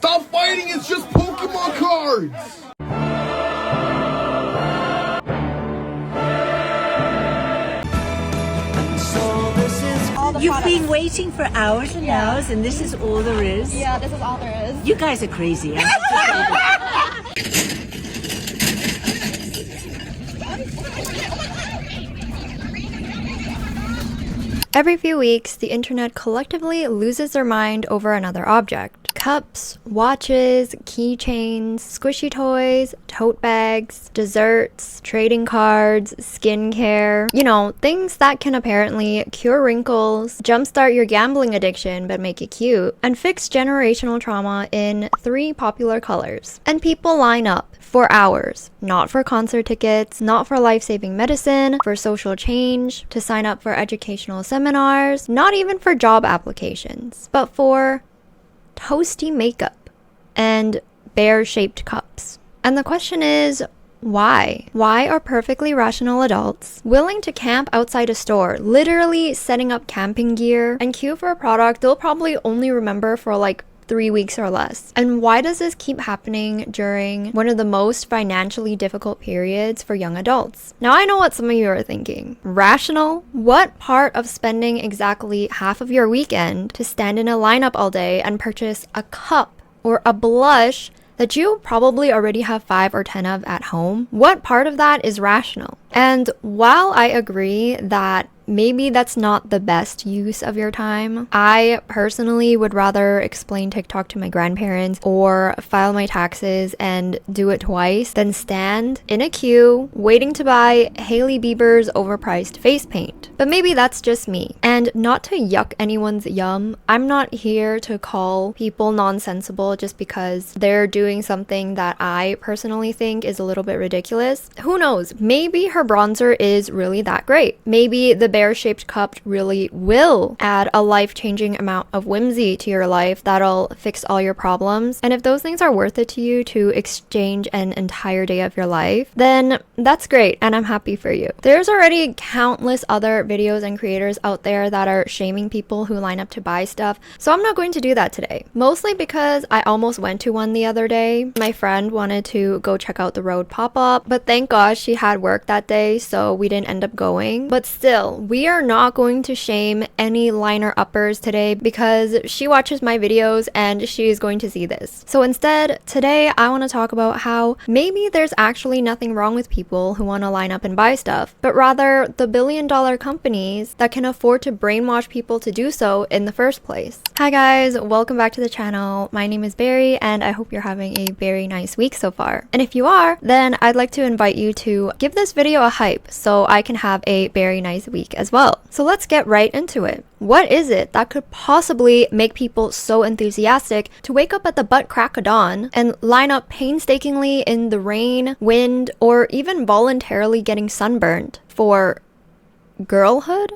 Stop fighting, it's just Pokemon cards! You've been waiting for hours and hours, and this is all there is? Yeah, this is all there is. You guys are crazy. Every few weeks, the internet collectively loses their mind over another object. Cups, watches, keychains, squishy toys, tote bags, desserts, trading cards, skincare. You know, things that can apparently cure wrinkles, jumpstart your gambling addiction but make it cute, and fix generational trauma in 3 popular colors. And people line up for hours, not for concert tickets, not for life-saving medicine, for social change, to sign up for educational seminars, not even for job applications, but for toasty makeup and bear-shaped cups. And the question is, why? Why are perfectly rational adults willing to camp outside a store, literally setting up camping gear, and queue for a product they'll probably only remember for like 3 weeks or less? And why does this keep happening during one of the most financially difficult periods for young adults? Now, I know what some of you are thinking. Rational? What part of spending exactly half of your weekend to stand in a lineup all day and purchase a cup or a blush that you probably already have 5 or 10 of at home? What part of that is rational? And while I agree that maybe that's not the best use of your time, I personally would rather explain TikTok to my grandparents or file my taxes and do it twice than stand in a queue waiting to buy Hailey Bieber's overpriced face paint. But maybe that's just me. And not to yuck anyone's yum, I'm not here to call people nonsensical just because they're doing something that I personally think is a little bit ridiculous. Who knows? Maybe her bronzer is really that great. Maybe the bear-shaped cup really will add a life-changing amount of whimsy to your life that'll fix all your problems. And if those things are worth it to you to exchange an entire day of your life, then that's great and I'm happy for you. There's already countless other videos and creators out there that are shaming people who line up to buy stuff, so I'm not going to do that today. Mostly because I almost went to one the other day. My friend wanted to go check out the Rhode pop-up, but thank gosh she had work that day, so we didn't end up going. But still, we are not going to shame any liner uppers today because she watches my videos and she is going to see this. So instead, today I want to talk about how maybe there's actually nothing wrong with people who want to line up and buy stuff, but rather the billion-dollar companies that can afford to brainwash people to do so in the first place. Hi guys, welcome back to the channel. My name is Barry and I hope you're having a very nice week so far. And if you are, then I'd like to invite you to give this video a hype so I can have a very nice week as well. So let's get right into it. What is it that could possibly make people so enthusiastic to wake up at the butt crack of dawn and line up painstakingly in the rain, wind, or even voluntarily getting sunburned for girlhood?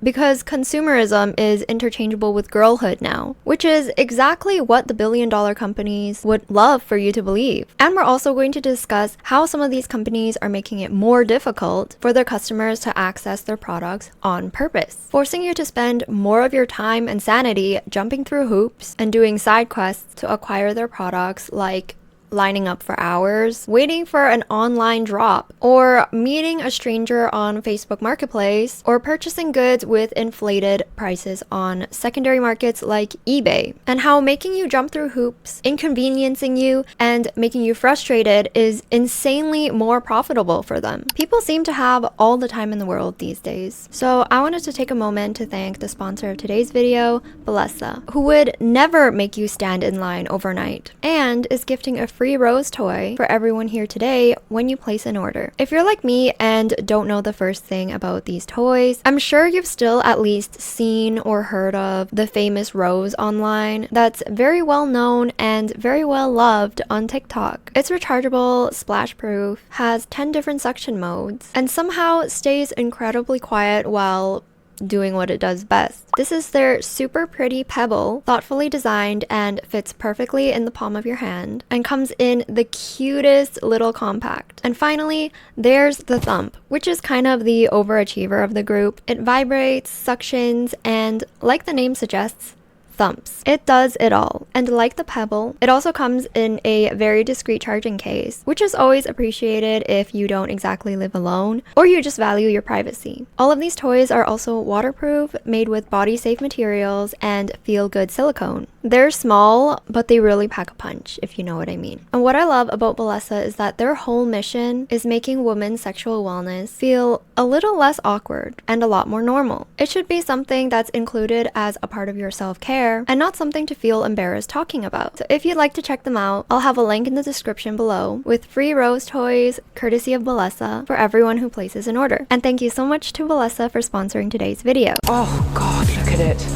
Because consumerism is interchangeable with girlhood now, which is exactly what the billion-dollar companies would love for you to believe. And we're also going to discuss how some of these companies are making it more difficult for their customers to access their products on purpose, forcing you to spend more of your time and sanity jumping through hoops and doing side quests to acquire their products, like lining up for hours, waiting for an online drop, or meeting a stranger on Facebook Marketplace, or purchasing goods with inflated prices on secondary markets like eBay, and how making you jump through hoops, inconveniencing you, and making you frustrated is insanely more profitable for them. People seem to have all the time in the world these days. So I wanted to take a moment to thank the sponsor of today's video, Balesa, who would never make you stand in line overnight, and is gifting a free rose toy for everyone here today when you place an order. If you're like me and don't know the first thing about these toys, I'm sure you've still at least seen or heard of the famous rose online that's very well known and very well loved on TikTok. It's rechargeable, splash proof, has 10 different suction modes, and somehow stays incredibly quiet while doing what it does best. This is their super pretty pebble, thoughtfully designed and fits perfectly in the palm of your hand and comes in the cutest little compact. And finally, there's the thump, which is kind of the overachiever of the group. It vibrates, suctions, and like the name suggests, thumps. It does it all. And like the Pebble, it also comes in a very discreet charging case, which is always appreciated if you don't exactly live alone or you just value your privacy. All of these toys are also waterproof, made with body-safe materials, and feel-good silicone. They're small, but they really pack a punch, if you know what I mean. And what I love about Bellesa is that their whole mission is making women's sexual wellness feel a little less awkward and a lot more normal. It should be something that's included as a part of your self-care and not something to feel embarrassed talking about. So if you'd like to check them out, I'll have a link in the description below with free rose toys courtesy of Bellesa for everyone who places an order. And thank you so much to Bellesa for sponsoring today's video. Oh God, look at it.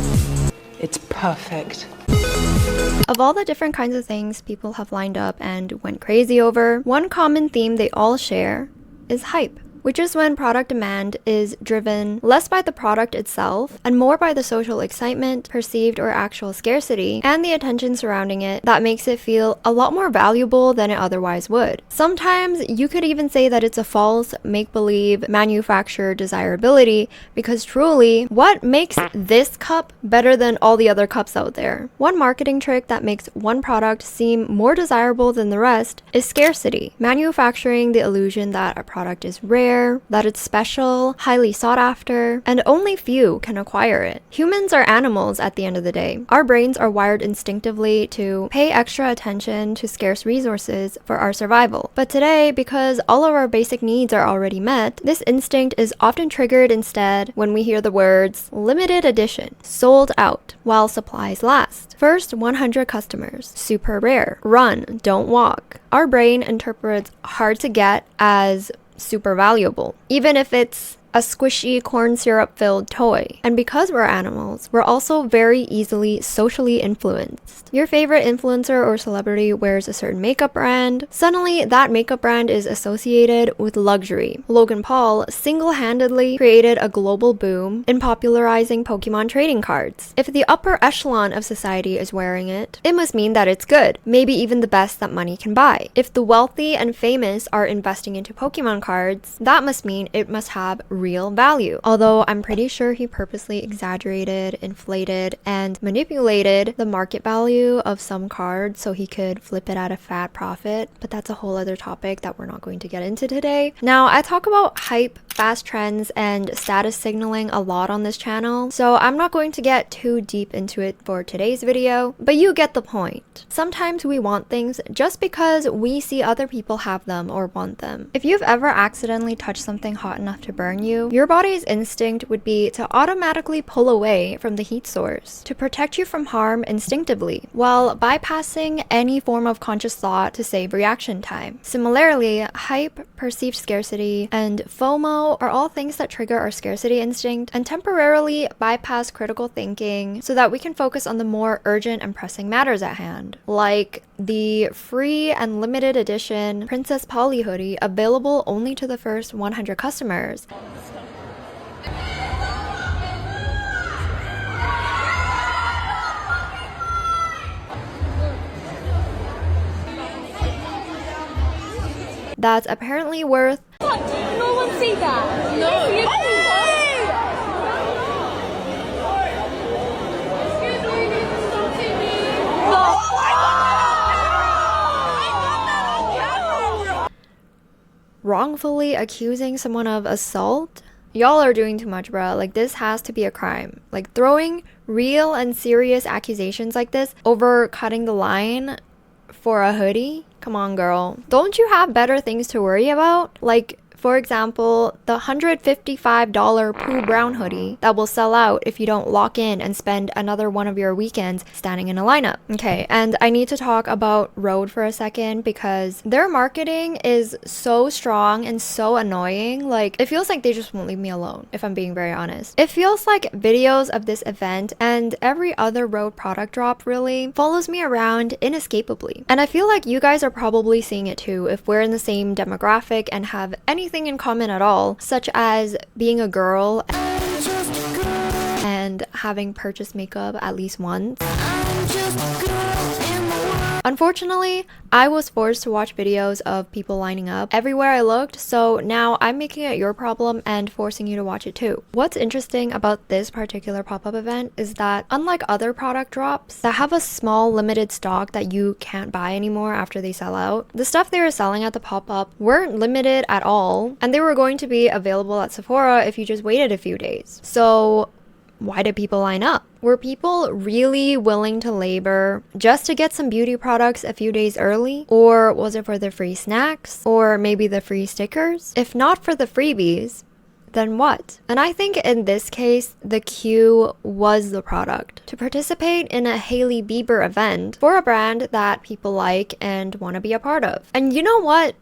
It's perfect. Of all the different kinds of things people have lined up and went crazy over, one common theme they all share is hype, which is when product demand is driven less by the product itself and more by the social excitement, perceived or actual scarcity, and the attention surrounding it that makes it feel a lot more valuable than it otherwise would. Sometimes you could even say that it's a false, make-believe, manufactured desirability, because truly, what makes this cup better than all the other cups out there? One marketing trick that makes one product seem more desirable than the rest is scarcity, manufacturing the illusion that a product is rare, that it's special, highly sought after, and only few can acquire it. Humans are animals at the end of the day. Our brains are wired instinctively to pay extra attention to scarce resources for our survival. But today, because all of our basic needs are already met, this instinct is often triggered instead when we hear the words limited edition, sold out, while supplies last. First 100 customers, super rare, run, don't walk. Our brain interprets hard to get as super valuable, even if it's a squishy corn syrup filled toy. And because we're animals, we're also very easily socially influenced. Your favorite influencer or celebrity wears a certain makeup brand. Suddenly, that makeup brand is associated with luxury. Logan Paul single-handedly created a global boom in popularizing Pokemon trading cards. If the upper echelon of society is wearing it, it must mean that it's good, maybe even the best that money can buy. If the wealthy and famous are investing into Pokemon cards, that must mean it must have real value. Although I'm pretty sure he purposely exaggerated, inflated, and manipulated the market value of some cards so he could flip it at a fat profit, but that's a whole other topic that we're not going to get into today. Now, I talk about hype, fast trends, and status signaling a lot on this channel, so I'm not going to get too deep into it for today's video, but you get the point. Sometimes we want things just because we see other people have them or want them. If you've ever accidentally touched something hot enough to burn you, your body's instinct would be to automatically pull away from the heat source to protect you from harm instinctively, while bypassing any form of conscious thought to save reaction time. Similarly, hype, perceived scarcity, and FOMO are all things that trigger our scarcity instinct and temporarily bypass critical thinking so that we can focus on the more urgent and pressing matters at hand, like the free and limited edition Princess Polly hoodie available only to the first 100 customers. That's apparently worth No one see that. No. wrongfully accusing someone of assault. Y'all are doing too much, bruh. Like, this has to be a crime. Like, throwing real and serious accusations like this over cutting the line for a hoodie? Come on, girl. Don't you have better things to worry about? Like, for example, the $155 Pooh Brown hoodie that will sell out if you don't lock in and spend another one of your weekends standing in a lineup. Okay, and I need to talk about Rhode for a second because their marketing is so strong and so annoying. Like, it feels like they just won't leave me alone, if I'm being very honest. It feels like videos of this event and every other Rhode product drop really follows me around inescapably. And I feel like you guys are probably seeing it too if we're in the same demographic and have anything in common at all, such as being a girl and having purchased makeup at least once. Unfortunately, I was forced to watch videos of people lining up everywhere I looked, so now I'm making it your problem and forcing you to watch it too. What's interesting about this particular pop-up event is that unlike other product drops that have a small limited stock that you can't buy anymore after they sell out, the stuff they were selling at the pop-up weren't limited at all, and they were going to be available at Sephora if you just waited a few days. So why did people line up? Were people really willing to labor just to get some beauty products a few days early? Or was it for the free snacks? Or maybe the free stickers? If not for the freebies, then what? And I think in this case, the queue was the product. To participate in a Hailey Bieber event for a brand that people like and want to be a part of. And you know what?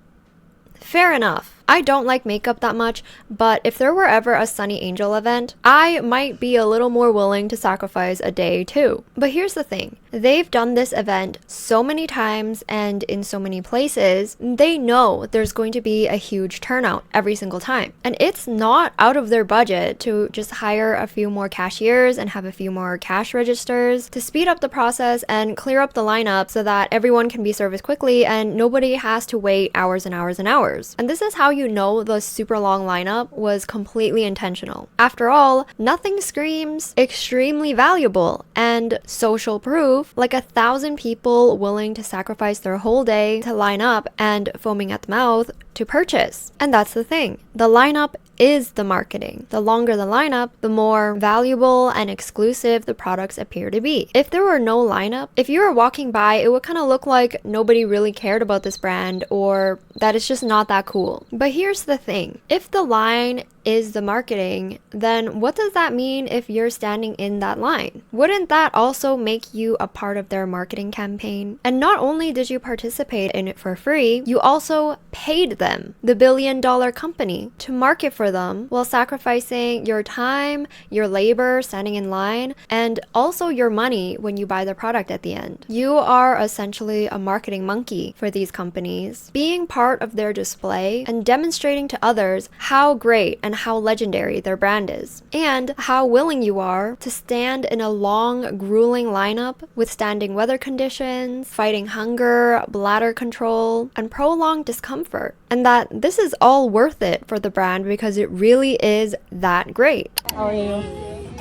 Fair enough. I don't like makeup that much, but if there were ever a Sunny Angel event, I might be a little more willing to sacrifice a day too. But here's the thing. They've done this event so many times and in so many places, they know there's going to be a huge turnout every single time. And it's not out of their budget to just hire a few more cashiers and have a few more cash registers to speed up the process and clear up the lineup so that everyone can be serviced quickly and nobody has to wait hours and hours and hours. And this is how you know the super long lineup was completely intentional. After all, nothing screams extremely valuable and social proof like 1,000 people willing to sacrifice their whole day to line up and foaming at the mouth to purchase. And that's the thing. The lineup is the marketing. The longer the lineup, the more valuable and exclusive the products appear to be. If there were no lineup, if you were walking by, it would kind of look like nobody really cared about this brand or that it's just not that cool. But here's the thing. If the line is the marketing, then what does that mean if you're standing in that line? Wouldn't that also make you a part of their marketing campaign? And not only did you participate in it for free, you also paid them, the billion-dollar company, to market for them while sacrificing your time, your labor standing in line, and also your money when you buy the product at the end. You are essentially a marketing monkey for these companies, being part of their display and demonstrating to others how great and how legendary their brand is, and how willing you are to stand in a long, grueling lineup, withstanding weather conditions, fighting hunger, bladder control, and prolonged discomfort. And that this is all worth it for the brand because it really is that great. How are you?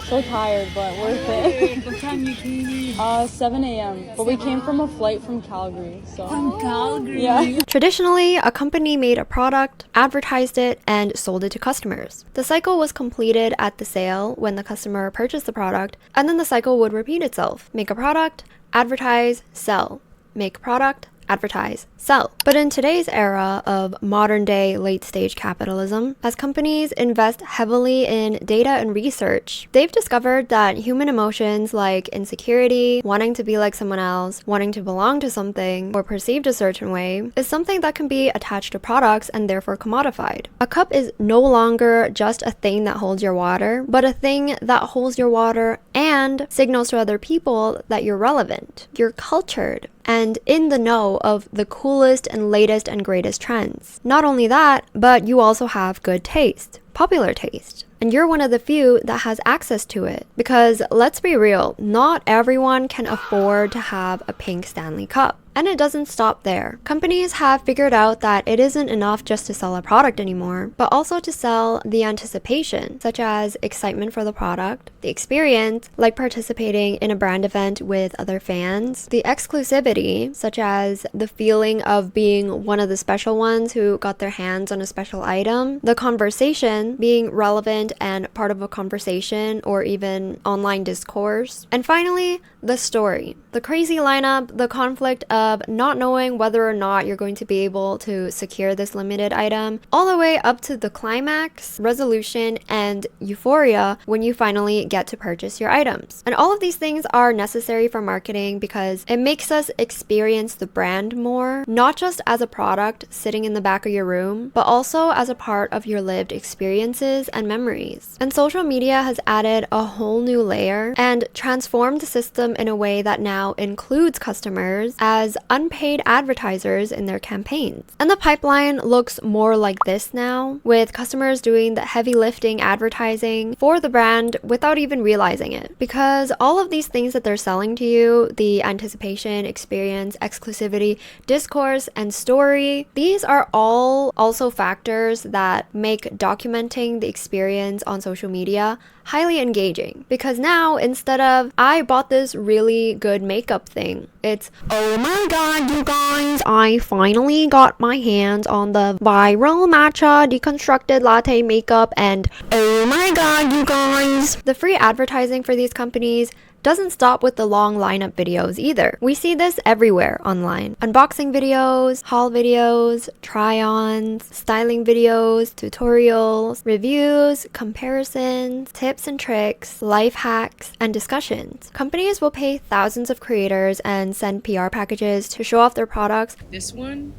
So tired, but worth it. What time you came? 7 a.m. But we came from a flight from Calgary, so. From Calgary? Yeah. Traditionally, a company made a product, advertised it, and sold it to customers. The cycle was completed at the sale when the customer purchased the product, and then the cycle would repeat itself. Make a product, advertise, sell. Make a product, advertise, sell. But in today's era of modern day late stage capitalism, as companies invest heavily in data and research, they've discovered that human emotions like insecurity, wanting to be like someone else, wanting to belong to something, or perceived a certain way, is something that can be attached to products and therefore commodified. A cup is no longer just a thing that holds your water, but a thing that holds your water and signals to other people that you're relevant, you're cultured, and in the know of the coolest and latest and greatest trends. Not only that, but you also have good taste, popular taste. And you're one of the few that has access to it. Because let's be real, not everyone can afford to have a pink Stanley Cup. And it doesn't stop there. Companies have figured out that it isn't enough just to sell a product anymore, but also to sell the anticipation, such as excitement for the product, the experience, like participating in a brand event with other fans, the exclusivity, such as the feeling of being one of the special ones who got their hands on a special item, the conversation, being relevant and part of a conversation or even online discourse, and finally, the story. The crazy lineup, the conflict of not knowing whether or not you're going to be able to secure this limited item, all the way up to the climax, resolution, and euphoria when you finally get to purchase your items. And all of these things are necessary for marketing because it makes us experience the brand more, not just as a product sitting in the back of your room, but also as a part of your lived experiences and memories. And social media has added a whole new layer and transformed the system them in a way that now includes customers as unpaid advertisers in their campaigns. And the pipeline looks more like this now, with customers doing the heavy lifting advertising for the brand without even realizing it. Because all of these things that they're selling to you, the anticipation, experience, exclusivity, discourse, and story, these are all also factors that make documenting the experience on social media highly engaging. Because now, instead of, I bought this really good makeup thing, it's, oh my god, you guys, I finally got my hands on the viral matcha deconstructed latte makeup, and oh my god, you guys. The free advertising for these companies doesn't stop with the long lineup videos either. We see this everywhere online. Unboxing videos, haul videos, try-ons, styling videos, tutorials, reviews, comparisons, tips and tricks, life hacks, and discussions. Companies will pay thousands of creators and send PR packages to show off their products. This one.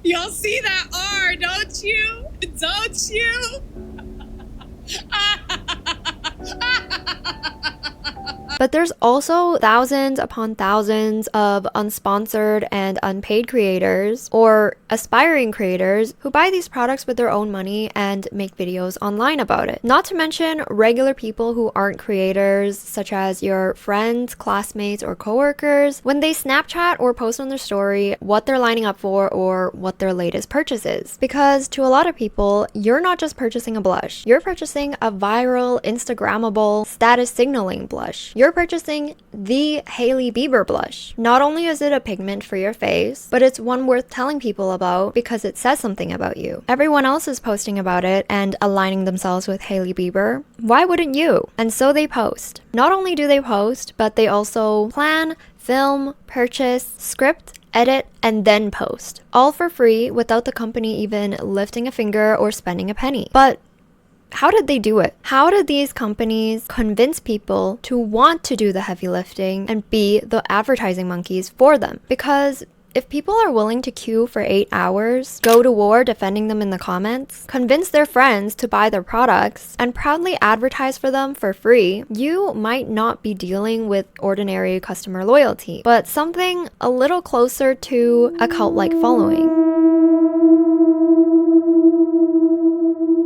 Y'all see that R, don't you? Don't you? But there's also thousands upon thousands of unsponsored and unpaid creators or aspiring creators who buy these products with their own money and make videos online about it. Not to mention regular people who aren't creators, such as your friends, classmates, or coworkers, when they Snapchat or post on their story what they're lining up for or what their latest purchase is. Because to a lot of people, you're not just purchasing a blush, you're purchasing a viral, Instagrammable, status signaling blush. You're purchasing the Hailey Bieber blush. Not only is it a pigment for your face, but it's one worth telling people about because it says something about you. Everyone else is posting about it and aligning themselves with Hailey Bieber. Why wouldn't you? And so they post. Not only do they post, but they also plan, film, purchase, script, edit, and then post. All for free without the company even lifting a finger or spending a penny. But how did they do it? How did these companies convince people to want to do the heavy lifting and be the advertising monkeys for them? Because if people are willing to queue for 8 hours, go to war defending them in the comments, convince their friends to buy their products, and proudly advertise for them for free, you might not be dealing with ordinary customer loyalty, but something a little closer to a cult-like following.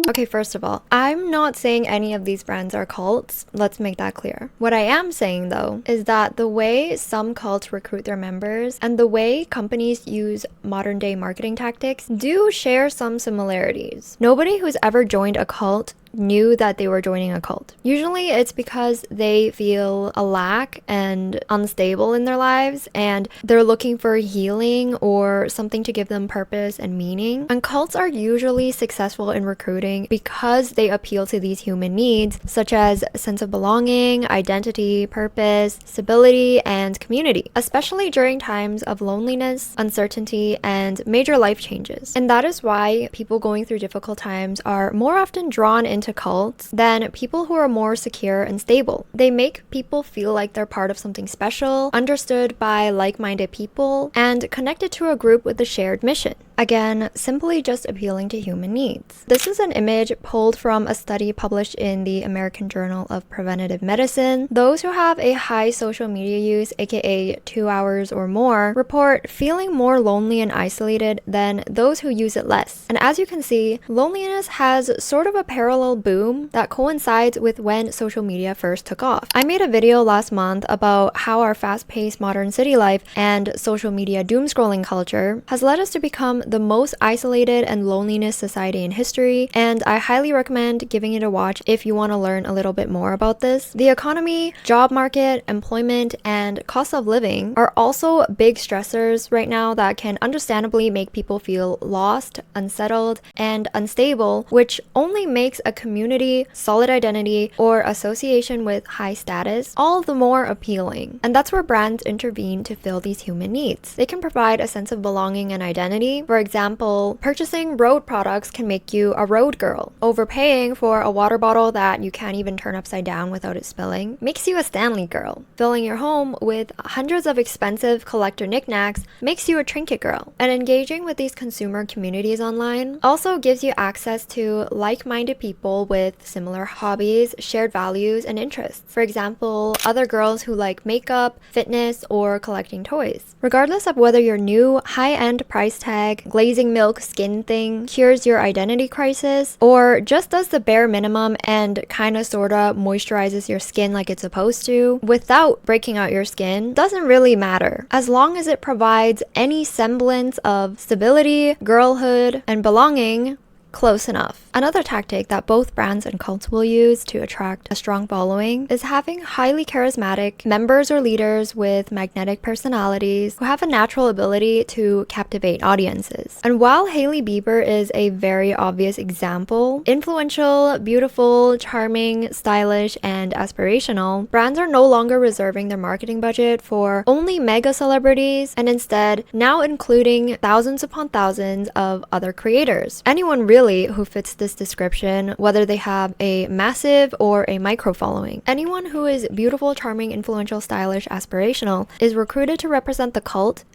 Okay, first of all, I'm not saying any of these brands are cults. Let's make that clear. What I am saying, though, is that the way some cults recruit their members and the way companies use modern-day marketing tactics do share some similarities. Nobody who's ever joined a cult knew that they were joining a cult. Usually it's because they feel a lack and unstable in their lives and they're looking for healing or something to give them purpose and meaning. And cults are usually successful in recruiting because they appeal to these human needs such as a sense of belonging, identity, purpose, stability, and community, especially during times of loneliness, uncertainty, and major life changes. And that is why people going through difficult times are more often drawn into cults than people who are more secure and stable. They make people feel like they're part of something special, understood by like-minded people, and connected to a group with a shared mission. Again, simply just appealing to human needs. This is an image pulled from a study published in the American Journal of Preventive Medicine. Those who have a high social media use, aka 2 hours or more, report feeling more lonely and isolated than those who use it less. And as you can see, loneliness has sort of a parallel boom that coincides with when social media first took off. I made a video last month about how our fast-paced modern city life and social media doom scrolling culture has led us to become the most isolated and loneliness society in history, and I highly recommend giving it a watch if you want to learn a little bit more about this. The economy, job market, employment, and cost of living are also big stressors right now that can understandably make people feel lost, unsettled, and unstable, which only makes a community, solid identity, or association with high status all the more appealing. And that's where brands intervene to fill these human needs. They can provide a sense of belonging and identity. For example, purchasing Rhode products can make you a Rhode girl. Overpaying for a water bottle that you can't even turn upside down without it spilling makes you a Stanley girl. Filling your home with hundreds of expensive collector knickknacks makes you a trinket girl. And engaging with these consumer communities online also gives you access to like-minded people people with similar hobbies, shared values, and interests. For example, other girls who like makeup, fitness, or collecting toys. Regardless of whether your new high-end price tag, glazing milk skin thing cures your identity crisis, or just does the bare minimum and kinda sorta moisturizes your skin like it's supposed to without breaking out your skin, doesn't really matter. As long as it provides any semblance of stability, girlhood, and belonging, close enough. Another tactic that both brands and cults will use to attract a strong following is having highly charismatic members or leaders with magnetic personalities who have a natural ability to captivate audiences. And while Hailey Bieber is a very obvious example, influential, beautiful, charming, stylish, and aspirational, brands are no longer reserving their marketing budget for only mega celebrities and instead now including thousands upon thousands of other creators. Anyone really who fits this description, whether they have a massive or a micro following. Anyone who is beautiful, charming, influential, stylish, aspirational is recruited to represent the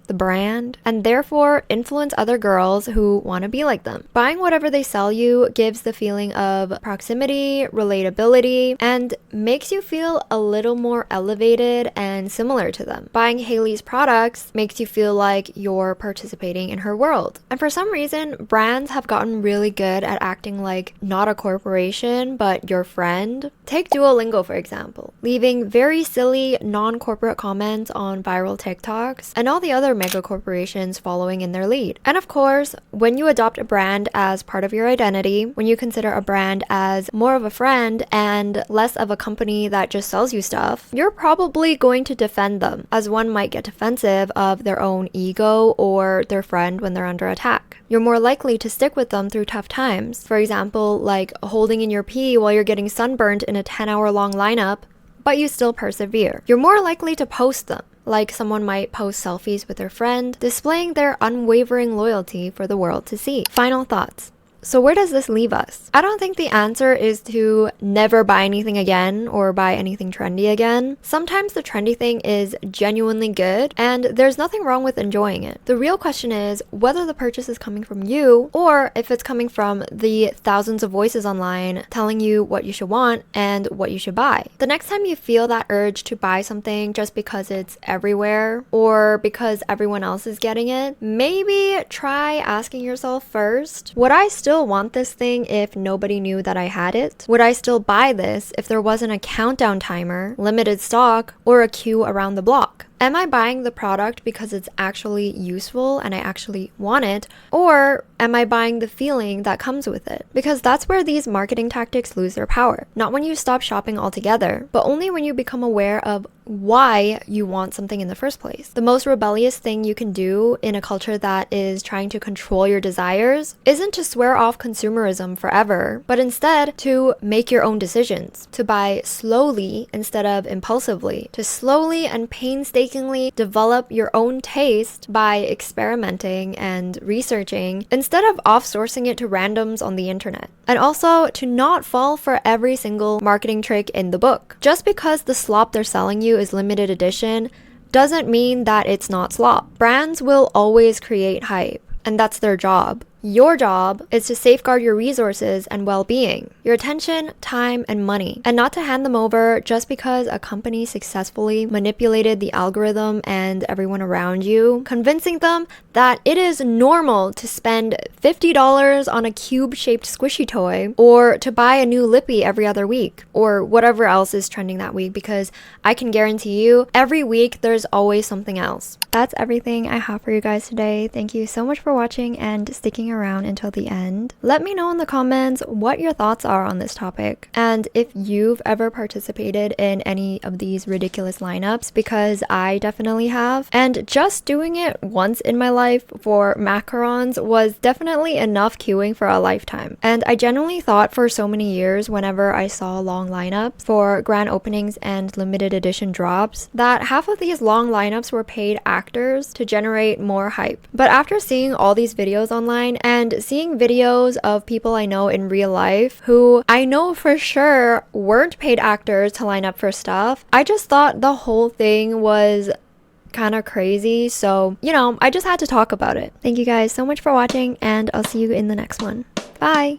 brand, and therefore influence other girls who want to be like them. Buying whatever they sell you gives the feeling of proximity, relatability, and makes you feel a little more elevated and similar to them. Buying Hailey's products makes you feel like you're participating in her world. And for some reason, brands have gotten really good at acting like not a corporation, but your friend. Take Duolingo, for example, leaving very silly non-corporate comments on viral TikToks, and all the other mega corporations following in their lead. And of course, when you adopt a brand as part of your identity, when you consider a brand as more of a friend and less of a company that just sells you stuff, you're probably going to defend them, as one might get defensive of their own ego or their friend when they're under attack. You're more likely to stick with them through tough times. For example, like holding in your pee while you're getting sunburned in a 10-hour long lineup, but you still persevere. You're more likely to post them, like someone might post selfies with their friend, displaying their unwavering loyalty for the world to see. Final thoughts. So where does this leave us? I don't think the answer is to never buy anything again or buy anything trendy again. Sometimes the trendy thing is genuinely good and there's nothing wrong with enjoying it. The real question is whether the purchase is coming from you or if it's coming from the thousands of voices online telling you what you should want and what you should buy. The next time you feel that urge to buy something just because it's everywhere or because everyone else is getting it, maybe try asking yourself first, would I still want this thing if nobody knew that I had it? Would I still buy this if there wasn't a countdown timer, limited stock, or a queue around the block? Am I buying the product because it's actually useful and I actually want it? Or am I buying the feeling that comes with it? Because that's where these marketing tactics lose their power. Not when you stop shopping altogether, but only when you become aware of why you want something in the first place. The most rebellious thing you can do in a culture that is trying to control your desires isn't to swear off consumerism forever, but instead to make your own decisions, to buy slowly instead of impulsively, to slowly and painstakingly develop your own taste by experimenting and researching instead of off-sourcing it to randoms on the internet. And also to not fall for every single marketing trick in the book. Just because the slop they're selling you is limited edition doesn't mean that it's not slop. Brands will always create hype, and that's their job. Your job is to safeguard your resources and well-being, your attention, time, and money, and not to hand them over just because a company successfully manipulated the algorithm and everyone around you, convincing them that it is normal to spend $50 on a cube-shaped squishy toy or to buy a new lippy every other week or whatever else is trending that week, because I can guarantee you every week there's always something else. That's everything I have for you guys today. Thank you so much for watching and sticking around until the end. Let me know in the comments what your thoughts are on this topic and if you've ever participated in any of these ridiculous lineups, because I definitely have, and just doing it once in my life for macarons was definitely enough queuing for a lifetime. And I genuinely thought for so many years whenever I saw long lineups for grand openings and limited edition drops that half of these long lineups were paid actors to generate more hype. But after seeing all these videos online and seeing videos of people I know in real life who I know for sure weren't paid actors to line up for stuff, I just thought the whole thing was kind of crazy. So, I just had to talk about it. Thank you guys so much for watching, and I'll see you in the next one. Bye!